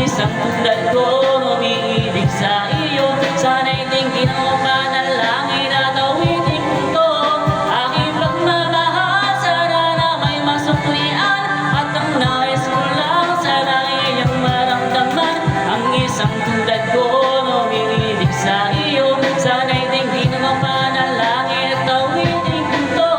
Isang tulad ko umiibig sa iyo. Sana'y tingin mo panalangin at awitin ko to. Aking pagmamahal, sana na may masuklian. At ang nais ko lang, sana iyong maramdaman. Ang isang tulad ko umiibig sa iyo. Sana'y tingin mo panalangin at awitin ko to.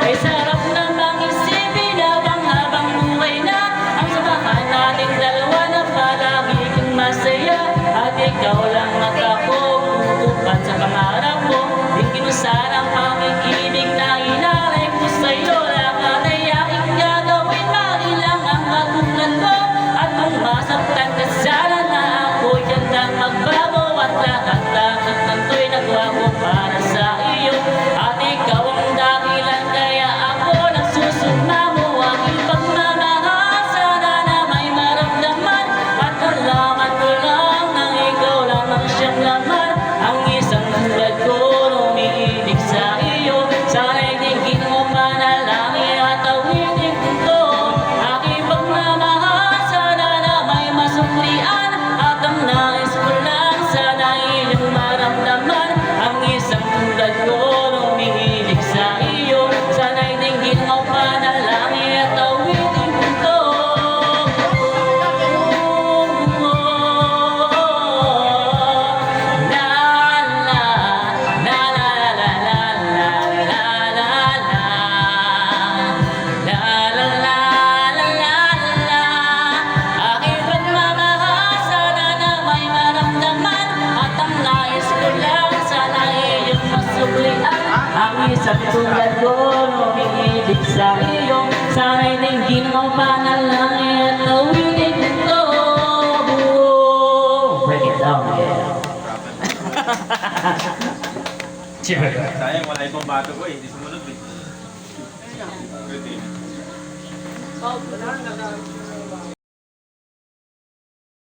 Ay sarap namang isipin habang buhay na ang samahan natin dalawa na palagi kong masaya. At ikaw lang at ako tutupad sa pangarap mo. Tingin mo sana ang pag-ibig na inalay ko sa'yo. Lahat ay aking gagawin, makilang ang katulad ko. At kung masaktan ka sana na ako dyan lang magbago. At lahat ng to'y nagawa ko para sa iyo. At ikaw ang dakilan kaya ako nagsusumma mo. Aking pagmamahal, sana na may maramdaman. At alaman ko lang na ikaw lang ang siyang laman. Ang isang tulad ko umiibig sa iyo. Sana'y tingin mo panalangin at awitin ko to. Aking pagmamahal, sana na may masuklian. At ang nais ko lang, sana iyong maramdaman. Ang isang tulad ko umiibig sa iyo. Sana'y tingin mo panalangin at awitin ko to. Ang isang tulad ko umiibig sa iyo. Sana'y tingin mo panalangin at awitin ko to. Break it down, yeah. Sayang, wala yung pambato ko eh. Hindi sumunod eh. Wala,